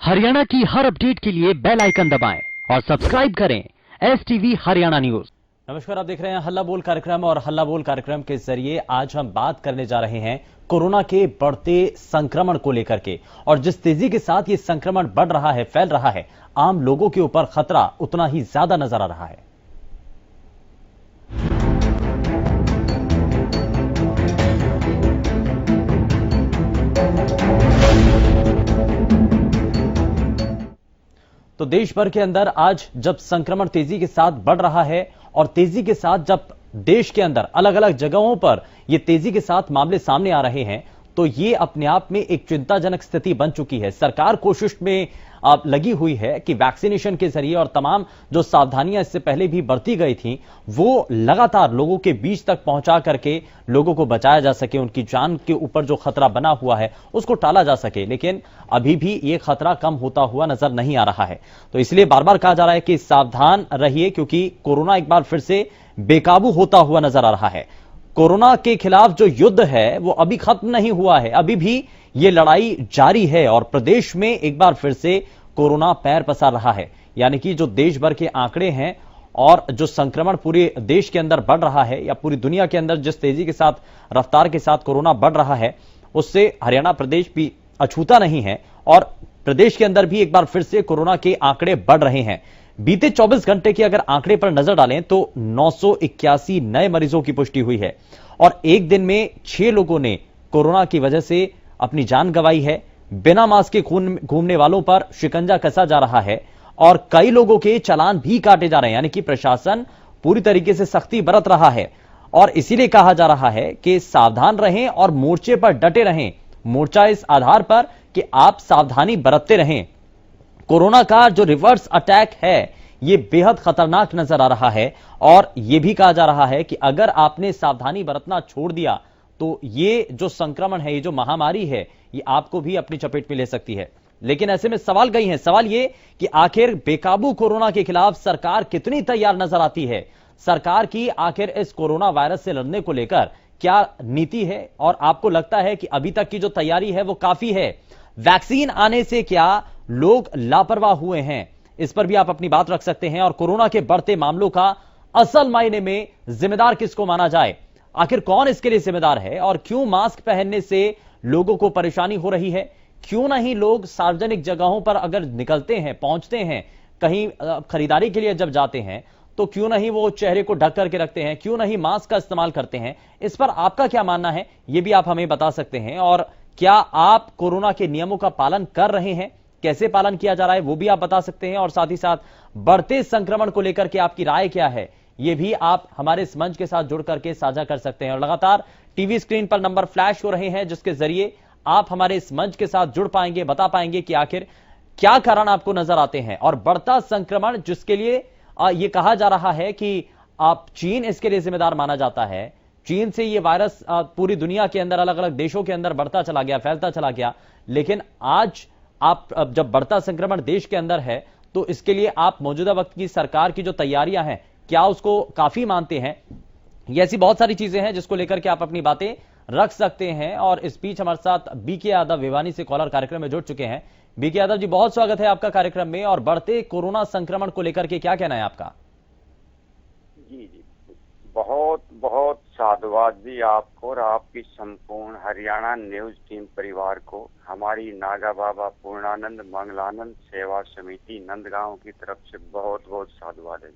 हरियाणा की हर अपडेट के लिए बेल आइकन दबाएं और सब्सक्राइब करें STV हरियाणा न्यूज। नमस्कार, आप देख रहे हैं हल्ला बोल कार्यक्रम और हल्ला बोल कार्यक्रम के जरिए आज हम बात करने जा रहे हैं कोरोना के बढ़ते संक्रमण को लेकर के। और जिस तेजी के साथ ये संक्रमण बढ़ रहा है, फैल रहा है, आम लोगों के ऊपर खतरा उतना ही ज्यादा नजर आ रहा है। तो देश भर के अंदर आज जब संक्रमण तेजी के साथ बढ़ रहा है और तेजी के साथ जब देश के अंदर अलग अलग जगहों पर ये तेजी के साथ मामले सामने आ रहे हैं, तो ये अपने आप में एक चिंताजनक स्थिति बन चुकी है। सरकार कोशिश में लगी हुई है कि वैक्सीनेशन के जरिए और तमाम जो सावधानियां इससे पहले भी बरती गई थी, वो लगातार लोगों के बीच तक पहुंचा करके लोगों को बचाया जा सके, उनकी जान के ऊपर जो खतरा बना हुआ है उसको टाला जा सके। लेकिन अभी भी ये खतरा कम होता हुआ नजर नहीं आ रहा है। तो इसलिए बार बार कहा जा रहा है कि सावधान रहिए, क्योंकि कोरोना एक बार फिर से बेकाबू होता हुआ नजर आ रहा है। कोरोना के खिलाफ जो युद्ध है वो अभी खत्म नहीं हुआ है, अभी भी ये लड़ाई जारी है और प्रदेश में एक बार फिर से कोरोना पैर पसार रहा है। यानी कि जो देश भर के आंकड़े हैं और जो संक्रमण पूरे देश के अंदर बढ़ रहा है या पूरी दुनिया के अंदर जिस तेजी के साथ, रफ्तार के साथ कोरोना बढ़ रहा है, उससे हरियाणा प्रदेश भी अछूता नहीं है और प्रदेश के अंदर भी एक बार फिर से कोरोना के आंकड़े बढ़ रहे हैं। बीते 24 घंटे के अगर आंकड़े पर नजर डालें तो 981 नए मरीजों की पुष्टि हुई है और एक दिन में 6 लोगों ने कोरोना की वजह से अपनी जान गंवाई है। बिना मास्क के घूमने वालों पर शिकंजा कसा जा रहा है और कई लोगों के चालान भी काटे जा रहे हैं। यानी कि प्रशासन पूरी तरीके से सख्ती बरत रहा है और इसीलिए कहा जा रहा है कि सावधान रहें और मोर्चे पर डटे रहें। मोर्चा इस आधार पर कि आप सावधानी बरतते रहें। कोरोना का जो रिवर्स अटैक है ये बेहद खतरनाक नजर आ रहा है और यह भी कहा जा रहा है कि अगर आपने सावधानी बरतना छोड़ दिया तो ये जो संक्रमण है, ये जो महामारी है, ये आपको भी अपनी चपेट में ले सकती है। लेकिन ऐसे में सवाल कई हैं। सवाल ये कि आखिर बेकाबू कोरोना के खिलाफ सरकार कितनी तैयार नजर आती है। सरकार की आखिर इस कोरोना वायरस से लड़ने को लेकर क्या नीति है और आपको लगता है कि अभी तक की जो तैयारी है वो काफी है? वैक्सीन आने से क्या लोग लापरवाह हुए हैं? इस पर भी आप अपनी बात रख सकते हैं। और कोरोना के बढ़ते मामलों का असल मायने में जिम्मेदार किसको माना जाए? आखिर कौन इसके लिए जिम्मेदार है और क्यों मास्क पहनने से लोगों को परेशानी हो रही है? क्यों नहीं लोग सार्वजनिक जगहों पर अगर निकलते हैं, पहुंचते हैं, कहीं खरीदारी के लिए जब जाते हैं, तो क्यों नहीं वो चेहरे को ढक करके रखते हैं? क्यों नहीं मास्क का इस्तेमाल करते हैं? इस पर आपका क्या मानना है, ये भी आप हमें बता सकते हैं। और क्या आप कोरोना के नियमों का पालन कर रहे हैं? कैसे पालन किया जा रहा है वो भी आप बता सकते हैं। और साथ ही साथ बढ़ते संक्रमण को लेकर के आपकी राय क्या है, ये भी आप हमारे इस मंच के साथ जुड़ करके साझा कर सकते हैं। और लगातार टीवी स्क्रीन पर नंबर फ्लैश हो रहे हैं जिसके जरिए आप हमारे इस मंच के साथ जुड़ पाएंगे, बता पाएंगे कि आखिर क्या कारण आपको नजर आते हैं। और बढ़ता संक्रमण जिसके लिए यह कहा जा रहा है कि आप चीन इसके लिए जिम्मेदार माना जाता है। चीन से यह वायरस पूरी दुनिया के अंदर अलग अलग देशों के अंदर बढ़ता चला गया, फैलता चला गया। लेकिन आज आप जब बढ़ता संक्रमण देश के अंदर है तो इसके लिए आप मौजूदा वक्त की सरकार की जो तैयारियां हैं, क्या उसको काफी मानते हैं? ये ऐसी बहुत सारी चीजें हैं जिसको लेकर के आप अपनी बातें रख सकते हैं। और इस बीच हमारे साथ बीके यादव भिवानी से कॉलर कार्यक्रम में जुड़ चुके हैं। बीके यादव जी, बहुत स्वागत है आपका कार्यक्रम में। और बढ़ते कोरोना संक्रमण को लेकर के क्या कहना है आपका? जी, बहुत बहुत साधुवाद जी आपको और आपकी संपूर्ण हरियाणा न्यूज टीम परिवार को। हमारी नागा बाबा पूर्णानंद मंगलानंद सेवा समिति नंदगांव की तरफ से बहुत बहुत साधुवाद है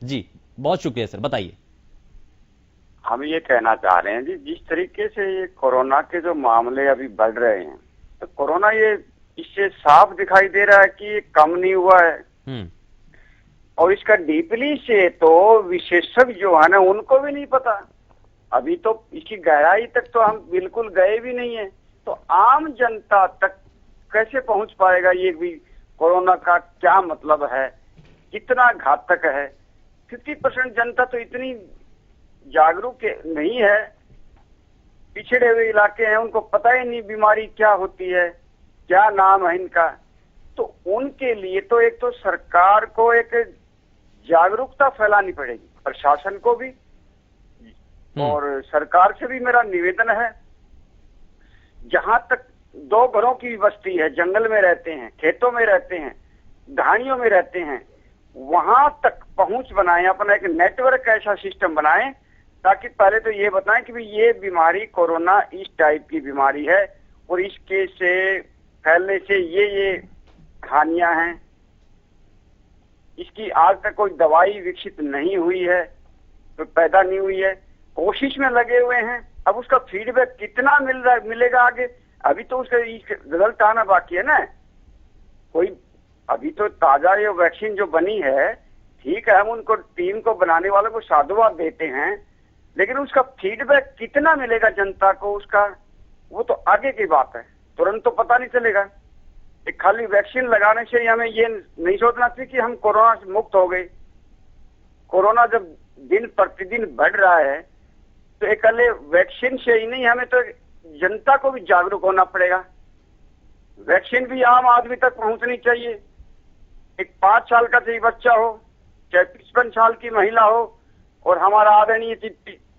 जी। बहुत शुक्रिया सर, बताइए। हम ये कहना चाह रहे हैं जी, जिस तरीके से ये कोरोना के जो मामले अभी बढ़ रहे हैं, तो कोरोना ये इससे साफ दिखाई दे रहा है कि ये कम नहीं हुआ है। और इसका डीपली से तो विशेषज्ञ जो है ना उनको भी नहीं पता। अभी तो इसकी गहराई तक तो हम बिल्कुल गए भी नहीं है। तो आम जनता तक कैसे पहुंच पाएगा ये भी कोरोना का क्या मतलब है, कितना घातक है? 50% जनता तो इतनी जागरूक नहीं है, पिछड़े हुए इलाके हैं, उनको पता ही नहीं बीमारी क्या होती है, क्या नाम है इनका। तो उनके लिए तो एक तो सरकार को एक जागरूकता फैलानी पड़ेगी, प्रशासन को भी। और सरकार से भी मेरा निवेदन है, जहां तक 2 घरों की बस्ती है, जंगल में रहते हैं, खेतों में रहते हैं, ढाणियों में रहते हैं, वहां तक पहुंच बनाएं, अपना एक नेटवर्क ऐसा सिस्टम बनाएं ताकि पहले तो ये बताएं कि भी ये बीमारी कोरोना इस टाइप की बीमारी है और इसके से फैलने से ये हानियां हैं, इसकी आज तक कोई दवाई विकसित नहीं हुई है, तो पैदा नहीं हुई है, कोशिश में लगे हुए हैं। अब उसका फीडबैक कितना मिलेगा आगे, अभी तो उसका रिजल्ट आना बाकी है ना। कोई अभी तो ताजा ये वैक्सीन जो बनी है, ठीक है, हम उनको टीम को बनाने वालों को साधुवाद देते हैं, लेकिन उसका फीडबैक कितना मिलेगा जनता को, उसका वो तो आगे की बात है, तुरंत तो पता नहीं चलेगा। एक खाली वैक्सीन लगाने से हमें ये नहीं सोचना चाहिए कि हम कोरोना से मुक्त हो गए। कोरोना जब दिन प्रतिदिन बढ़ रहा है तो एक वैक्सीन से ही नहीं, हमें तो जनता को भी जागरूक होना पड़ेगा। वैक्सीन भी आम आदमी तक पहुंचनी चाहिए। एक 5 साल का चाहे बच्चा हो, चाहे 55 साल की महिला हो, और हमारा आदरणीय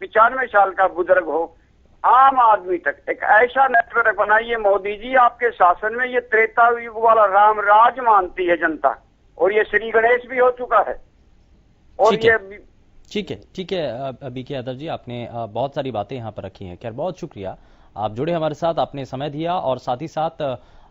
95 साल का बुजुर्ग हो, आम आदमी तक एक ऐसा नेटवर्क बनाइए। मोदी जी, आपके शासन में ये त्रेता युग वाला राम राज मानती है जनता, और ये श्री गणेश भी हो चुका है। और ठीक है बीके यादव जी, आपने बहुत सारी बातें यहाँ पर रखी हैं। खैर, बहुत शुक्रिया, आप जुड़े हमारे साथ, आपने समय दिया और साथ ही साथ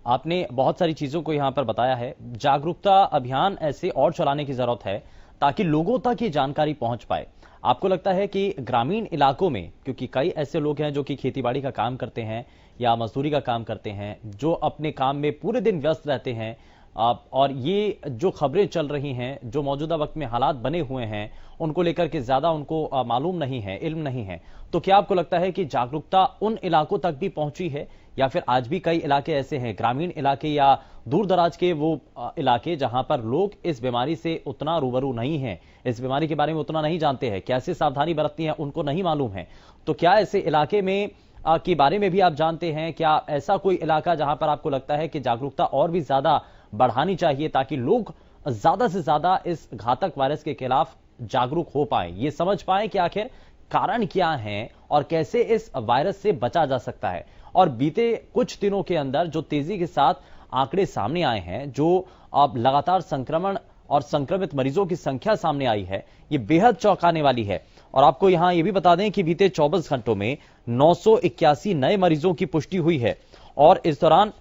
आपने बहुत सारी चीजों को यहाँ पर बताया है। जागरूकता अभियान ऐसे और चलाने की जरूरत है ताकि लोगों तक ये जानकारी पहुंच पाए। आपको लगता है कि ग्रामीण इलाकों में, क्योंकि कई ऐसे लोग हैं जो कि खेतीबाड़ी का काम करते हैं या मजदूरी का काम करते हैं, जो अपने काम में पूरे दिन व्यस्त रहते हैं, और ये जो खबरें चल रही हैं, जो मौजूदा वक्त में हालात बने हुए हैं, उनको लेकर के ज्यादा उनको मालूम नहीं है, इल्म नहीं है, तो क्या आपको लगता है कि जागरूकता उन इलाकों तक भी पहुंची है, या फिर आज भी कई इलाके ऐसे हैं, ग्रामीण इलाके या दूर दराज के वो इलाके, जहां पर लोग इस बीमारी से उतना रूबरू नहीं है, इस बीमारी के बारे में उतना नहीं जानते हैं, कैसे सावधानी बरतनी है उनको नहीं मालूम है? तो क्या ऐसे इलाके में के बारे में भी आप जानते हैं? क्या ऐसा कोई इलाका जहां पर आपको लगता है कि जागरूकता और भी ज्यादा बढ़ानी चाहिए ताकि लोग ज्यादा से ज्यादा इस घातक वायरस के खिलाफ जागरूक हो पाए, ये समझ पाए कि आखिर कारण क्या है और कैसे इस वायरस से बचा जा सकता है? और बीते कुछ दिनों के अंदर जो तेजी के साथ आंकड़े सामने आए हैं, जो अब लगातार संक्रमण और संक्रमित मरीजों की संख्या सामने आई है, ये बेहद चौंकाने वाली है। और आपको यहां ये भी बता दें कि बीते 24 घंटों में 981 नए मरीजों की पुष्टि हुई है, और इस दौरान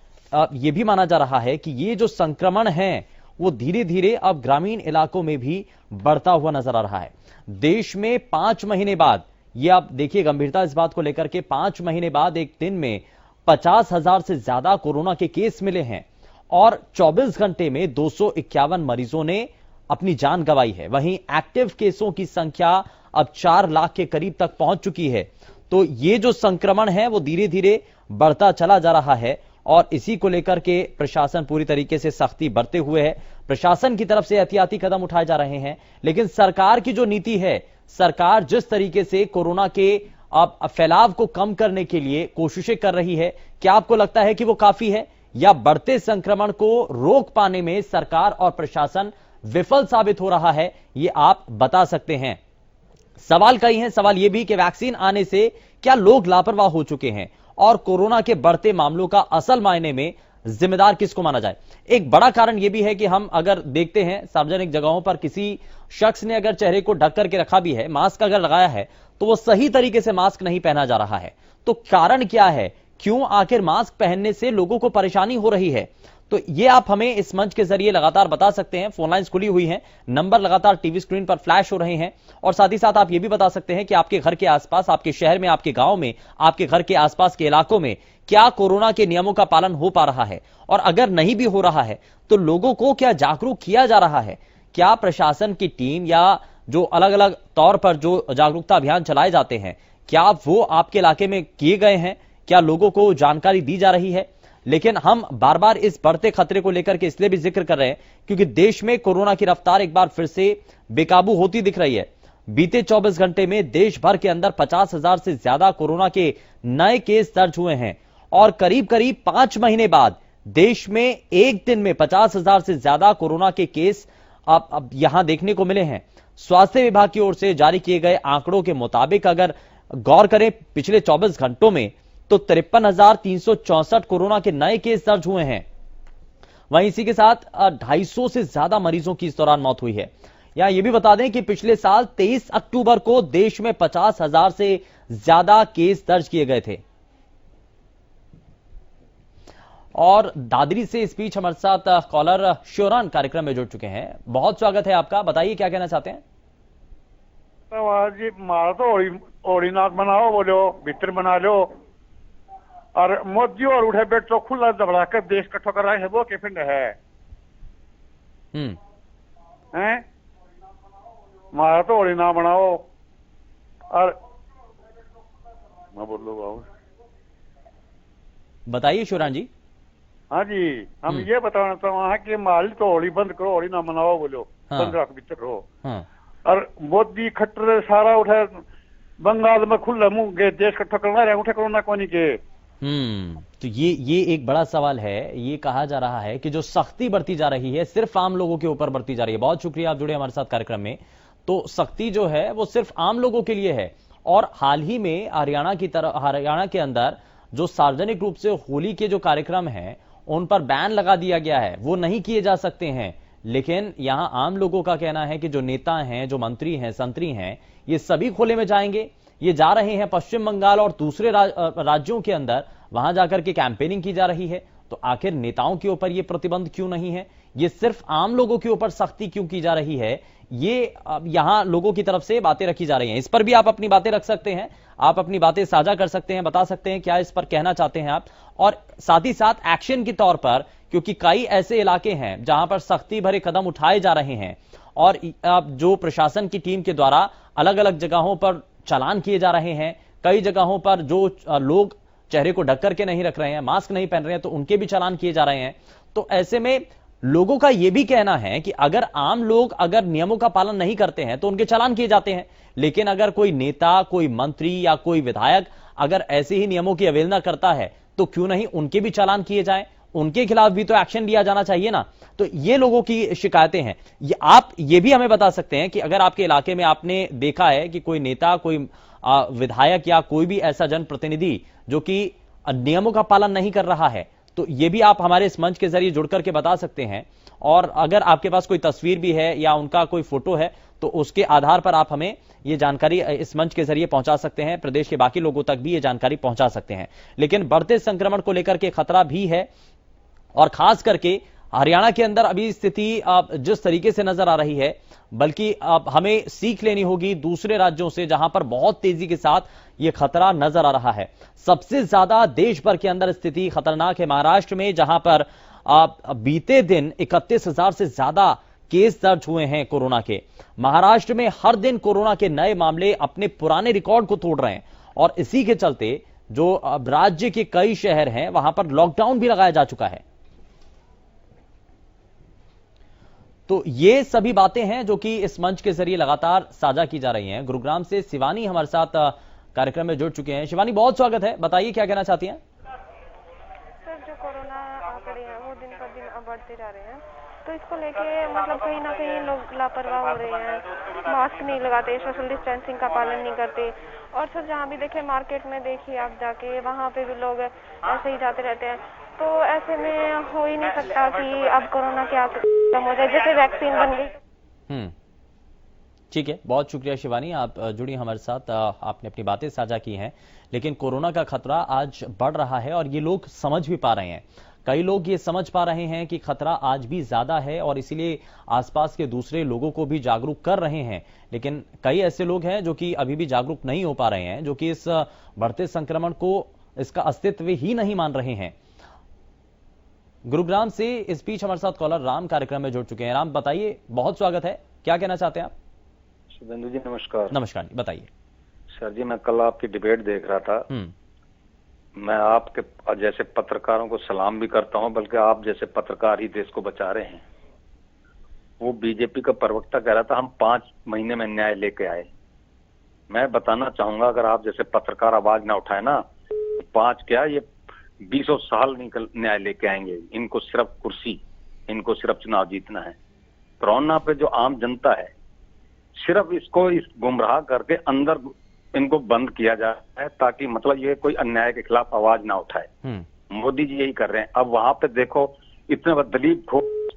ये भी माना जा रहा है कि ये जो संक्रमण है वो धीरे धीरे अब ग्रामीण इलाकों में भी बढ़ता हुआ नजर आ रहा है। देश में 5 महीने बाद, ये आप देखिए गंभीरता इस बात को लेकर के, 5 महीने बाद एक दिन में 50,000 से ज्यादा कोरोना के केस मिले हैं, और 24 घंटे में 251 मरीजों ने अपनी जान गंवाई है। वहीं एक्टिव केसों की संख्या अब 4 लाख के करीब तक पहुंच चुकी है। तो ये जो संक्रमण है वो धीरे धीरे बढ़ता चला जा रहा है, और इसी को लेकर के प्रशासन पूरी तरीके से सख्ती बरते हुए है। प्रशासन की तरफ से एहतियाती कदम उठाए जा रहे हैं, लेकिन सरकार की जो नीति है, सरकार जिस तरीके से कोरोना के फैलाव को कम करने के लिए कोशिशें कर रही है, क्या आपको लगता है कि वो काफी है, या बढ़ते संक्रमण को रोक पाने में सरकार और प्रशासन विफल साबित हो रहा है? ये आप बता सकते हैं। सवाल कई हैं। सवाल यह भी कि वैक्सीन आने से क्या लोग लापरवाह हो चुके हैं, और कोरोना के बढ़ते मामलों का असल मायने में जिम्मेदार किसको माना जाए? एक बड़ा कारण यह भी है कि हम अगर देखते हैं सार्वजनिक जगहों पर किसी शख्स ने अगर चेहरे को ढक करके रखा भी है, मास्क अगर लगाया है, तो वो सही तरीके से मास्क नहीं पहना जा रहा है। तो कारण क्या है? क्यों आखिर मास्क पहनने से लोगों को परेशानी हो रही है? तो ये आप हमें इस मंच के जरिए लगातार बता सकते हैं। फोन लाइंस खुली हुई हैं, नंबर लगातार टीवी स्क्रीन पर फ्लैश हो रहे हैं, और साथ ही साथ आप ये भी बता सकते हैं कि आपके घर के आसपास, आपके शहर में, आपके गांव में, आपके घर के आसपास के इलाकों में क्या कोरोना के नियमों का पालन हो पा रहा है, और अगर नहीं भी हो रहा है तो लोगों को क्या जागरूक किया जा रहा है? क्या प्रशासन की टीम या जो अलग अलग तौर पर जो जागरूकता अभियान चलाए जाते हैं, क्या वो आपके इलाके में किए गए हैं? क्या लोगों को जानकारी दी जा रही है? लेकिन हम बार बार इस बढ़ते खतरे को लेकर के इसलिए भी जिक्र कर रहे हैं क्योंकि देश में कोरोना की रफ्तार एक बार फिर से बेकाबू होती दिख रही है। बीते 24 घंटे में देश भर के अंदर 50,000 से ज्यादा कोरोना के नए केस दर्ज हुए हैं, और करीब करीब 5 महीने बाद देश में एक दिन में 50,000 से ज्यादा कोरोना के केस अब यहां देखने को मिले हैं। स्वास्थ्य विभाग की ओर से जारी किए गए आंकड़ों के मुताबिक अगर गौर करें, पिछले 24 घंटों में तो 53,364 कोरोना के नए केस दर्ज हुए हैं। वहीं इसी के साथ 250 से ज्यादा मरीजों की इस दौरान मौत हुई है। यहां यह भी बता दें कि पिछले साल 23 अक्टूबर को देश में 50,000 से ज्यादा केस दर्ज किए गए थे। और दादरी से इस बीच हमारे साथ कॉलर श्योरान कार्यक्रम में जुड़ चुके हैं। बहुत स्वागत है आपका, बताइए क्या कहना चाहते हैं। जी मारा तो ओरीनाथ बनाओ, बोलो भीतर बना लो, और मोदी और उठे बैठ तो खुला दबड़ा कर देश इकट्ठा कर रहा है, वो के फिर है हैं? मारा तो ओरीनाथ बनाओ। और मैं बोल लो बाबू, बताइए श्योरान जी। हाँ जी, हम ये बताना चाहते हैं कि माल तो होली बंद करो, होली ना मनाओ, बोलो 15 के भीतर रहो। और मोदी खट्टर सारा उठे बंगाल में खुला मुंह गए देश इकट्ठा करना रहे, उठे कोरोना कोनी के। तो ये एक बड़ा सवाल है। ये कहा जा रहा है कि जो सख्ती बरती जा रही है सिर्फ आम लोगों के ऊपर बरती जा रही है। बहुत शुक्रिया, आप जुड़े हमारे साथ कार्यक्रम में। तो सख्ती जो है वो सिर्फ आम लोगों के लिए है। और हाल ही में हरियाणा के अंदर जो सार्वजनिक रूप से होली के जो कार्यक्रम हैं उन पर बैन लगा दिया गया है, वो नहीं किए जा सकते हैं। लेकिन यहां आम लोगों का कहना है कि जो नेता हैं, जो मंत्री हैं, संतरी हैं, ये सभी खुले में जाएंगे। ये जा रहे हैं पश्चिम बंगाल और दूसरे राज्यों के अंदर, वहां जाकर के कैंपेनिंग की जा रही है। तो आखिर नेताओं के ऊपर ये प्रतिबंध क्यों नहीं है? ये सिर्फ आम लोगों के ऊपर सख्ती क्यों की जा रही है? ये यहां लोगों की तरफ से बातें रखी जा रही हैं। इस पर भी आप अपनी बातें रख सकते हैं, आप अपनी बातें साझा कर सकते हैं, बता सकते हैं क्या इस पर कहना चाहते हैं आप। और साथ ही साथ एक्शन के तौर पर, क्योंकि कई ऐसे इलाके हैं जहां पर सख्ती भरे कदम उठाए जा रहे हैं और जो प्रशासन की टीम के द्वारा अलग अलग जगहों पर चालान किए जा रहे हैं। कई जगहों पर जो लोग चेहरे को ढक करके नहीं रख रहे हैं, मास्क नहीं पहन रहे हैं, तो उनके भी चालान किए जा रहे हैं। तो ऐसे में लोगों का यह भी कहना है कि अगर आम लोग अगर नियमों का पालन नहीं करते हैं तो उनके चालान किए जाते हैं। लेकिन अगर कोई नेता, कोई मंत्री या कोई विधायक अगर ऐसे ही नियमों की अवहेलना करता है तो क्यों नहीं उनके भी चालान किए जाएं, उनके खिलाफ भी तो एक्शन लिया जाना चाहिए ना। तो ये लोगों की शिकायतें हैं। आप ये भी हमें बता सकते हैं कि अगर आपके इलाके में आपने देखा है कि कोई नेता, कोई विधायक या कोई भी ऐसा जनप्रतिनिधि जो कि नियमों का पालन नहीं कर रहा है, तो ये भी आप हमारे इस मंच के जरिए जुड़ करके बता सकते हैं। और अगर आपके पास कोई तस्वीर भी है या उनका कोई फोटो है तो उसके आधार पर आप हमें ये जानकारी इस मंच के जरिए पहुंचा सकते हैं। प्रदेश के बाकी लोगों तक भी ये जानकारी पहुंचा सकते हैं। लेकिन बढ़ते संक्रमण को लेकर के खतरा भी है और खास करके हरियाणा के अंदर अभी स्थिति जिस तरीके से नजर आ रही है, बल्कि हमें सीख लेनी होगी दूसरे राज्यों से जहां पर बहुत तेजी के साथ यह खतरा नजर आ रहा है। सबसे ज्यादा देश भर के अंदर स्थिति खतरनाक है महाराष्ट्र में, जहां पर बीते दिन 31,000 से ज्यादा केस दर्ज हुए हैं कोरोना के। महाराष्ट्र में हर दिन कोरोना के नए मामले अपने पुराने रिकॉर्ड को तोड़ रहे हैं और इसी के चलते जो राज्य के कई शहर हैं वहां पर लॉकडाउन भी लगाया जा चुका है। तो ये सभी बातें हैं जो कि इस मंच के जरिए लगातार साझा की जा रही हैं। गुरुग्राम से शिवानी हमारे साथ कार्यक्रम में जुड़ चुके हैं। शिवानी, बहुत स्वागत है, बताइए क्या कहना चाहती हैं। सर, जो कोरोना आंकड़े हैं वो दिन पर दिन बढ़ते जा रहे हैं, तो इसको लेके मतलब कहीं ना कहीं लोग लापरवाह हो रहे हैं, मास्क नहीं लगाते, सोशल डिस्टेंसिंग का पालन नहीं करते। और सर जहाँ भी देखे, मार्केट में देखिए आप जाके, वहाँ पे भी लोग ऐसे ही जाते रहते हैं। तो ऐसे में हो ही नहीं सकता कि अब कोरोना के आंकड़े कम हो जाए, जैसे वैक्सीन बन गई। ठीक है, बहुत शुक्रिया शिवानी, आप जुड़ी हमारे साथ, आपने अपनी बातें साझा की हैं। लेकिन कोरोना का खतरा आज बढ़ रहा है और ये लोग समझ भी पा रहे हैं। कई लोग ये समझ पा रहे हैं कि खतरा आज भी ज्यादा है और इसीलिए आसपास के दूसरे लोगों को भी जागरूक कर रहे हैं। लेकिन कई ऐसे लोग हैं जो कि अभी भी जागरूक नहीं हो पा रहे हैं, जो कि इस बढ़ते संक्रमण को, इसका अस्तित्व ही नहीं मान रहे हैं। गुरुग्राम से इस बीच हमारे साथ कॉलर राम कार्यक्रम में जुड़ चुके हैं। राम, बताइए, बहुत स्वागत है, क्या कहना चाहते हैं आप। शुभेंदु जी नमस्कार। नमस्कार जी, बताइए। सर जी, मैं कल आपकी डिबेट देख रहा था। मैं आपके जैसे पत्रकारों को सलाम भी करता हूं, बल्कि आप जैसे पत्रकार ही देश को बचा रहे हैं। वो बीजेपी का प्रवक्ता कह रहा था हम 5 महीने में न्याय लेके आए। मैं बताना चाहूंगा, अगर आप जैसे पत्रकार आवाज ना उठाए ना, 5 क्या, ये 20 साल न्याय लेके आएंगे। इनको सिर्फ कुर्सी, इनको सिर्फ चुनाव जीतना है। कोरोना पे जो आम जनता है, सिर्फ इसको इस गुमराह करके अंदर इनको बंद किया जाए ताकि मतलब ये कोई अन्याय के खिलाफ आवाज ना उठाए। मोदी जी यही कर रहे हैं। अब वहां पे देखो इतने दिलीप घोष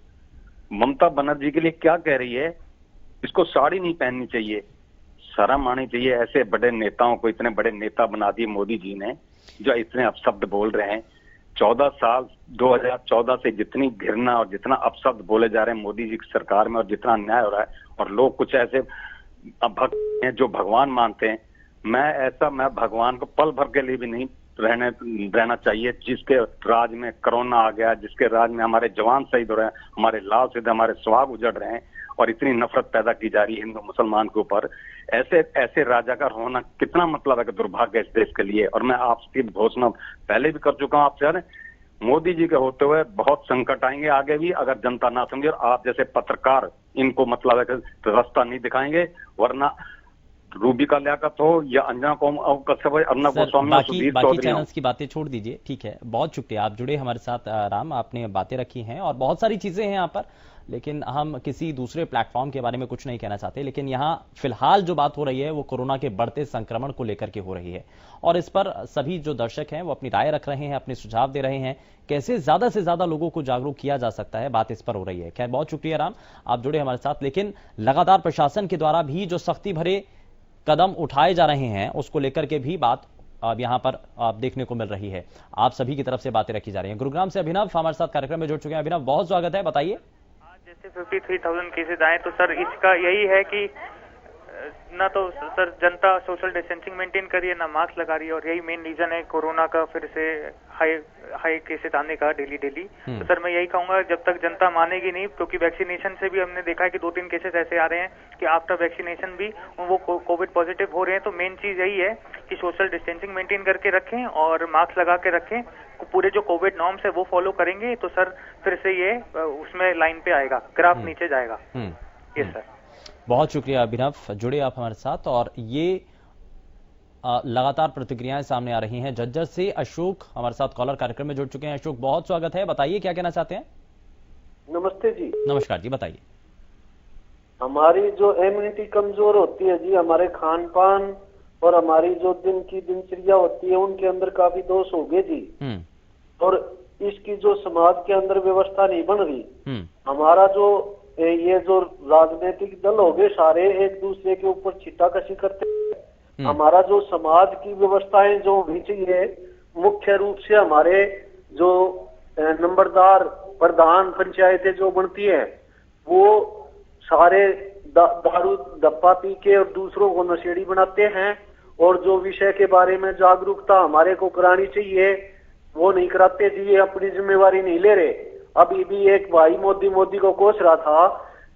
ममता बनर्जी के लिए क्या कह रही है, इसको साड़ी नहीं पहननी चाहिए, शर्म आनी चाहिए। ऐसे बड़े नेताओं को इतने बड़े नेता बना दिए मोदी जी ने, जो इतने अपशब्द बोल रहे हैं। 14 साल 2014 से जितनी घृणा और जितना अपशब्द बोले जा रहे हैं मोदी जी की सरकार में, और जितना अन्याय हो रहा है, और लोग कुछ ऐसे भक्त हैं जो भगवान मानते हैं। मैं भगवान को पल भर के लिए भी नहीं रहना चाहिए। जिसके राज में कोरोना आ गया, जिसके राज में हमारे जवान शहीद हो रहे हैं, हमारे लाल सिद्ध, हमारे सुहाग उजड़ रहे हैं, और इतनी नफरत पैदा की जा रही है हिंदू मुसलमान के ऊपर, ऐसे राजा का होना कितना मतलब है कि दुर्भाग्य इस देश के लिए। और मैं आपकी घोषणा पहले भी कर चुका हूं आपसे, मोदी जी के होते हुए बहुत संकट आएंगे आगे भी, अगर जनता ना समझे और आप जैसे पत्रकार इनको मतलब है कि रास्ता नहीं दिखाएंगे। वरना रूबी का लियाकत हो या अंजना कश्यप, अर्नब गोस्वामी, बाकी चैनल्स की बातें छोड़ दीजिए, ठीक है। बहुत शुक्रिया, आप जुड़े हमारे साथ। राम, आपने बातें रखी हैं और बहुत सारी चीजें हैं यहाँ पर, लेकिन हम किसी दूसरे प्लेटफॉर्म के बारे में कुछ नहीं कहना चाहते। लेकिन यहाँ फिलहाल जो बात हो रही है वो कोरोना के बढ़ते संक्रमण को लेकर के हो रही है, और इस पर सभी जो दर्शक हैं वो अपनी राय रख रहे हैं, अपने सुझाव दे रहे हैं, कैसे ज्यादा से ज्यादा लोगों को जागरूक किया जा सकता है, बात इस पर हो रही है। खैर, बहुत शुक्रिया राम, आप जुड़े हमारे साथ। लेकिन लगातार प्रशासन के द्वारा भी जो सख्ती भरे कदम उठाए जा रहे हैं उसको लेकर के भी बात अब यहां पर आप देखने को मिल रही है। आप सभी की तरफ से बातें रखी जा रही हैं। गुरुग्राम से अभिनव हमारे साथ कार्यक्रम में जुड़ चुके हैं। अभिनव, बहुत स्वागत है, बताइए। जैसे 53,000 केसेज आए तो सर इसका यही है कि ना तो सर जनता सोशल डिस्टेंसिंग मेंटेन कर रही है, ना मास्क लगा रही है, और यही मेन रीजन है कोरोना का फिर से हाई केसेस आने का डेली। तो सर मैं यही कहूंगा, जब तक जनता मानेगी नहीं, क्योंकि वैक्सीनेशन से भी हमने देखा है कि 2-3 केसेस ऐसे आ रहे हैं कि आफ्टर वैक्सीनेशन भी वो कोविड पॉजिटिव हो रहे हैं। तो मेन चीज यही है कि सोशल डिस्टेंसिंग मेंटेन करके रखें और मास्क लगा के रखें। पूरे जो कोविड नॉर्म्स है वो फॉलो करेंगे तो सर फिर से ये उसमें लाइन पे आएगा, ग्राफ नीचे जाएगा। यस सर, बहुत शुक्रिया अभिनव, जुड़े आप हमारे साथ। और ये लगातार प्रतिक्रियाएं सामने आ रही हैं। झज्जर से अशोक हमारे साथ कॉलर कार्यक्रम में जुड़ चुके हैं। अशोक, बहुत स्वागत है, बताइए क्या कहना चाहते हैं। नमस्ते जी। नमस्कार जी, बताइए। हमारी जो इम्यूनिटी कमजोर होती है जी, हमारे खान पान और हमारी जो दिन की दिनचर्या होती है उनके अंदर काफी दोष हो गए जी, और इसकी जो समाज के अंदर व्यवस्था नहीं बन रही। हमारा जो ये जो राजनीतिक दल हो गए सारे एक दूसरे के ऊपर छिट्टाकशी करते हैं। हमारा जो समाज की व्यवस्थाएं जो होनी चाहिए, मुख्य रूप से हमारे जो नंबरदार प्रधान पंचायतें जो बनती है वो सारे दारू डब्बा पी के और दूसरों को नशेड़ी बनाते हैं, और जो विषय के बारे में जागरूकता हमारे को करानी चाहिए वो नहीं कराते जी, ये अपनी जिम्मेवारी नहीं ले रहे। अभी भी एक भाई मोदी को कोस रहा था,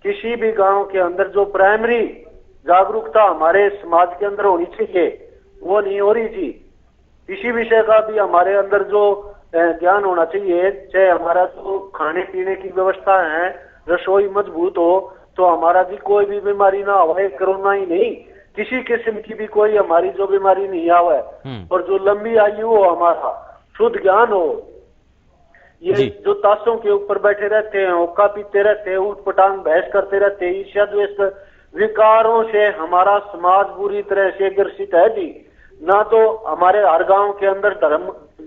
किसी भी गांव के अंदर जो प्राइमरी जागरूकता हमारे समाज के अंदर होनी चाहिए वो नहीं हो रही जी। किसी विषय का भी हमारे अंदर जो ज्ञान होना चाहिए, चाहे हमारा जो खाने पीने की व्यवस्था है, रसोई मजबूत हो तो हमारा जी कोई भी बीमारी ना आवे, कोरोना ही नहीं किसी किस्म की भी कोई हमारी जो बीमारी नहीं आवे, और जो लंबी आयु हो, हमारा शुद्ध ज्ञान हो। ये जो ताशों के ऊपर बैठे रहते हैं, हुक्का पीते रहते हैं, उठ पटांग बहस करते रहते हैं, ईर्ष्या द्वेष विकारों से हमारा समाज बुरी तरह से ग्रसित है जी। ना तो हमारे हर गांव के अंदर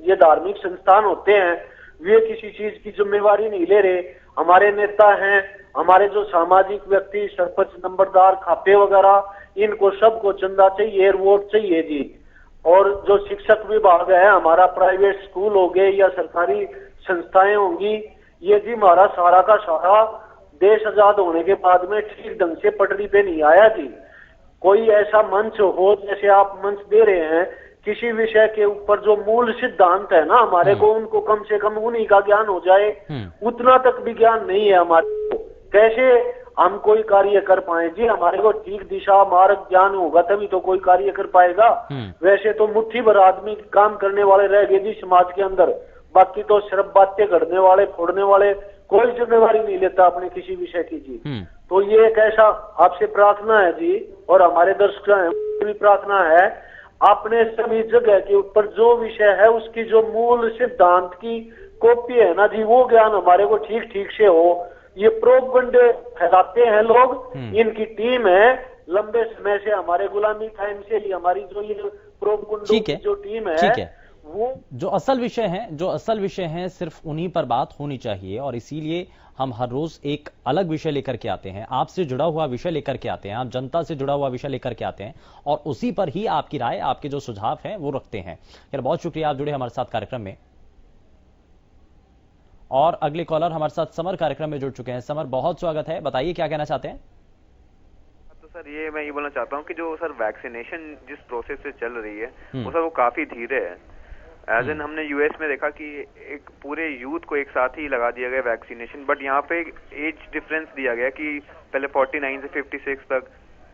ये धार्मिक संस्थान होते हैं, वे किसी चीज की जिम्मेवारी नहीं ले रहे। हमारे नेता हैं, हमारे जो सामाजिक व्यक्ति, सरपंच, नंबरदार, खापे वगैरह, इनको सबको चंदा चाहिए, वोट चाहिए जी। और जो शिक्षक विभाग है, हमारा प्राइवेट स्कूल हो गए या सरकारी संस्थाएं होंगी, ये जी हमारा सारा का सारा देश आजाद होने के बाद में ठीक ढंग से पटरी पे नहीं आया जी। कोई ऐसा मंच हो जैसे आप मंच दे रहे हैं, किसी विषय के ऊपर जो मूल सिद्धांत है ना हमारे को, उनको कम से कम उन्हीं का ज्ञान हो जाए। उतना तक भी ज्ञान नहीं है हमारे को, कैसे हम कोई कार्य कर पाए जी। हमारे को ठीक दिशा मार्ग ज्ञान होगा तभी तो कोई कार्य कर पाएगा। वैसे तो मुट्ठी भर आदमी काम करने वाले रह गए जी समाज के अंदर, बाकी तो सिर्फ बातें करने वाले, फोड़ने वाले, कोई जिम्मेवारी नहीं लेता अपने किसी विषय की जी। तो ये एक ऐसा आपसे प्रार्थना है जी, और हमारे दर्शकों भी प्रार्थना है, अपने सभी जगह के ऊपर जो विषय है उसकी जो मूल सिद्धांत की कॉपी है ना जी, वो ज्ञान हमारे को ठीक ठीक से हो। ये प्रोपगंडे फैलाते हैं लोग, इनकी टीम है, लंबे समय से हमारे गुलामी टाइम से ही हमारी जो ये प्रोब कुंडू की जो टीम है वो जो असल विषय है सिर्फ उन्हीं पर बात होनी चाहिए, और इसीलिए हम हर रोज एक अलग विषय लेकर के आते हैं, आपसे जुड़ा हुआ विषय लेकर के आते हैं, आप जनता से जुड़ा हुआ विषय लेकर के आते हैं, और उसी पर ही आपकी राय, आपके जो सुझाव हैं वो रखते हैं। यार बहुत शुक्रिया, आप जुड़े हमारे साथ कार्यक्रम में। और अगले कॉलर हमारे साथ समर कार्यक्रम में जुड़ चुके हैं। समर, बहुत स्वागत है, बताइए क्या कहना चाहते हैं। तो सर मैं ये बोलना चाहता हूँ कि जो सर वैक्सीनेशन जिस प्रोसेस से चल रही है वो सर वो काफी धीरे है। एज एन हमने यूएस में देखा कि एक पूरे यूथ को एक साथ ही लगा दिया गया वैक्सीनेशन, बट यहाँ पे एज डिफरेंस दिया गया कि पहले 49 से 56 तक।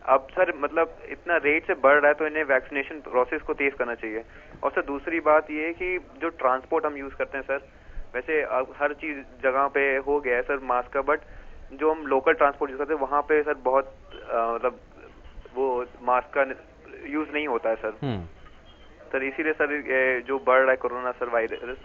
अब सर मतलब इतना रेट से बढ़ रहा है तो इन्हें वैक्सीनेशन प्रोसेस को तेज करना चाहिए। और सर दूसरी बात ये है कि जो ट्रांसपोर्ट हम यूज करते हैं सर, वैसे हर चीज जगह पे हो गया है सर मास्क का, बट जो हम लोकल ट्रांसपोर्ट यूज करते हैं वहाँ पे सर बहुत मतलब वो मास्क का यूज नहीं होता है सर इसीलिए सर जो बढ़ रहा है कोरोना सर वायरस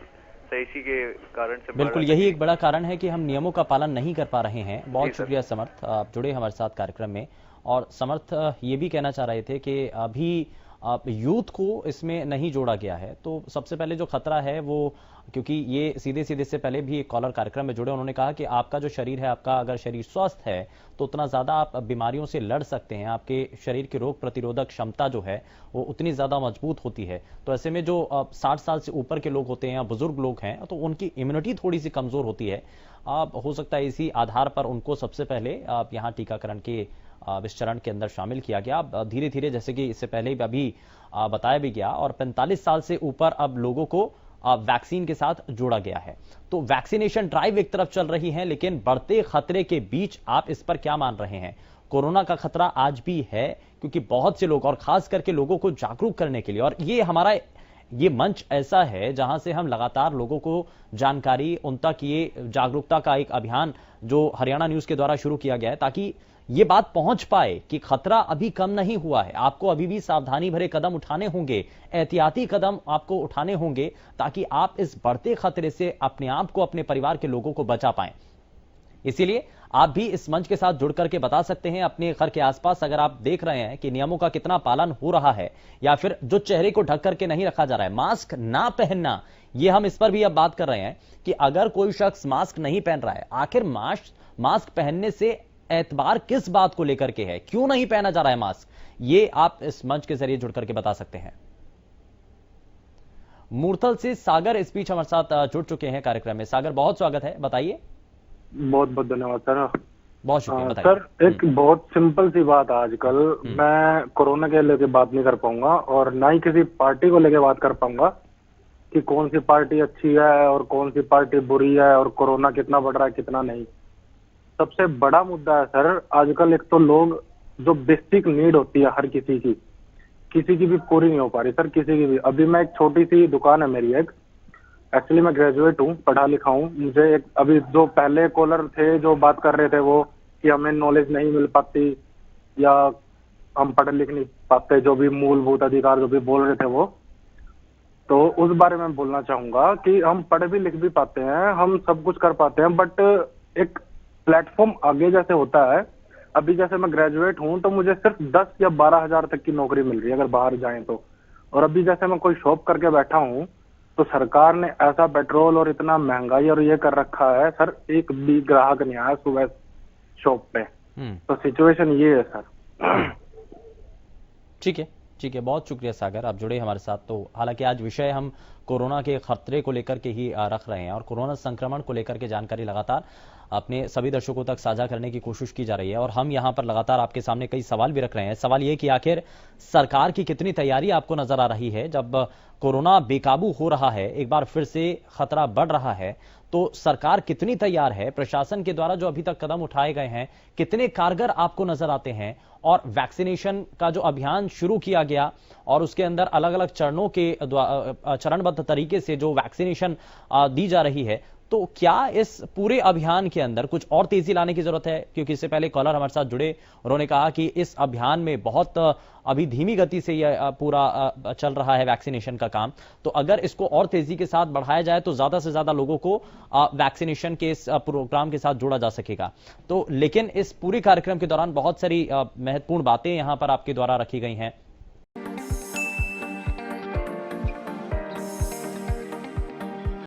सर इसी के कारण से बिल्कुल यही एक बड़ा कारण है कि हम नियमों का पालन नहीं कर पा रहे हैं। बहुत शुक्रिया समर्थ, आप जुड़े हमारे साथ कार्यक्रम में। और समर्थ ये भी कहना चाह रहे थे कि अभी यूथ को इसमें नहीं जोड़ा गया है, तो सबसे पहले जो खतरा है वो, क्योंकि ये सीधे सीधे से पहले भी एक कॉलर कार्यक्रम में जुड़े, उन्होंने कहा कि आपका जो शरीर है, आपका अगर शरीर स्वस्थ है तो उतना ज्यादा आप बीमारियों से लड़ सकते हैं, आपके शरीर की रोग प्रतिरोधक क्षमता जो है वो उतनी ज्यादा मजबूत होती है। तो ऐसे में जो 60 साल से ऊपर के लोग होते हैं या बुजुर्ग लोग हैं तो उनकी इम्यूनिटी थोड़ी सी कमजोर होती है। हो सकता है इसी आधार पर उनको सबसे पहले यहाँ टीकाकरण के इस चरण के अंदर शामिल किया गया। धीरे धीरे, जैसे कि इससे पहले अभी बताया भी गया, और 45 साल से ऊपर अब लोगों को वैक्सीन के साथ जोड़ा गया है। तो वैक्सीनेशन ड्राइव एक तरफ चल रही है, लेकिन बढ़ते खतरे के बीच आप इस पर क्या मान रहे हैं? कोरोना का खतरा आज भी है, क्योंकि बहुत से लोग, और खास करके लोगों को जागरूक करने के लिए, और ये हमारा ये मंच ऐसा है जहां से हम लगातार लोगों को जानकारी, उन तक ये जागरूकता का एक अभियान जो हरियाणा न्यूज के द्वारा शुरू किया गया है, ताकि ये बात पहुंच पाए कि खतरा अभी कम नहीं हुआ है। आपको अभी भी सावधानी भरे कदम उठाने होंगे, एहतियाती कदम आपको उठाने होंगे, ताकि आप इस बढ़ते खतरे से अपने आप को, अपने परिवार के लोगों को बचा पाएं। इसीलिए आप भी इस मंच के साथ जुड़ करके बता सकते हैं अपने घर के आसपास, अगर आप देख रहे हैं कि नियमों का कितना पालन हो रहा है, या फिर जो चेहरे को ढक करके नहीं रखा जा रहा है, मास्क ना पहनना, ये हम इस पर भी अब बात कर रहे हैं कि अगर कोई शख्स मास्क नहीं पहन रहा है, आखिर मास्क पहनने से एतबार किस बात को लेकर के है, क्यों नहीं पहना जा रहा है मास्क, ये आप इस मंच के जरिए जुड़ करके बता सकते हैं। मूर्थल से सागर इस बीच हमारे साथ जुड़ चुके हैं कार्यक्रम में। सागर, बहुत स्वागत है, बताइए। बहुत बहुत धन्यवाद सर। बहुत शुक्रिया। सर एक बहुत सिंपल सी बात, आजकल मैं कोरोना के लेके बात नहीं कर पाऊंगा और ना ही किसी पार्टी को लेके बात कर पाऊंगा कि कौन सी पार्टी अच्छी है और कौन सी पार्टी बुरी है और कोरोना कितना बढ़ रहा है कितना नहीं। सबसे बड़ा मुद्दा है सर, आजकल एक तो लोग जो बेसिक नीड होती है हर किसी की भी पूरी नहीं हो पा रही सर, किसी की भी। अभी मैं एक छोटी सी दुकान है मेरी, एक एक्चुअली मैं ग्रेजुएट हूँ, पढ़ा लिखा हूँ। मुझे एक अभी जो पहले कॉलर थे जो बात कर रहे थे वो कि हमें नॉलेज नहीं मिल पाती या हम पढ़ लिख नहीं पाते, जो भी मूलभूत अधिकार जो भी बोल रहे थे वो, तो उस बारे में बोलना चाहूंगा कि हम पढ़ भी लिख भी पाते हैं, हम सब कुछ कर पाते हैं, बट एक प्लेटफॉर्म आगे जैसे होता है। अभी जैसे मैं ग्रेजुएट हूं तो मुझे सिर्फ 10 या 12 हजार तक की नौकरी मिल रही है अगर बाहर जाएं तो, और अभी जैसे मैं कोई शॉप करके बैठा हूं तो सरकार ने ऐसा पेट्रोल और इतना महंगाई और ये कर रखा है सर, एक भी ग्राहक नहीं आया सुबह शॉप पे। तो सिचुएशन ये है सर। ठीक है, बहुत शुक्रिया सागर, आप जुड़े हमारे साथ। तो हालांकि आज विषय हम कोरोना के खतरे को लेकर के ही रख रहे हैं, और कोरोना संक्रमण को लेकर के जानकारी लगातार अपने सभी दर्शकों तक साझा करने की कोशिश की जा रही है, और हम यहां पर लगातार आपके सामने कई सवाल भी रख रहे हैं। सवाल यह कि आखिर सरकार की कितनी तैयारी आपको नजर आ रही है? जब कोरोना बेकाबू हो रहा है, एक बार फिर से खतरा बढ़ रहा है, तो सरकार कितनी तैयार है? प्रशासन के द्वारा जो अभी तक कदम उठाए गए हैं कितने कारगर आपको नजर आते हैं? और वैक्सीनेशन का जो अभियान शुरू किया गया और उसके अंदर अलग अलग चरणों के चरणबद्ध तरीके से जो वैक्सीनेशन दी जा रही है, तो क्या इस पूरे अभियान के अंदर कुछ और तेजी लाने की जरूरत है? क्योंकि इससे पहले कॉलर हमारे साथ जुड़े, उन्होंने कहा कि इस अभियान में बहुत अभी धीमी गति से यह पूरा चल रहा है वैक्सीनेशन का काम। तो अगर इसको और तेजी के साथ बढ़ाया जाए तो ज्यादा से ज्यादा लोगों को वैक्सीनेशन के इस प्रोग्राम के साथ जोड़ा जा सकेगा। तो लेकिन इस पूरे कार्यक्रम के दौरान बहुत सारी महत्वपूर्ण बातें यहां पर आपके द्वारा रखी गई हैं।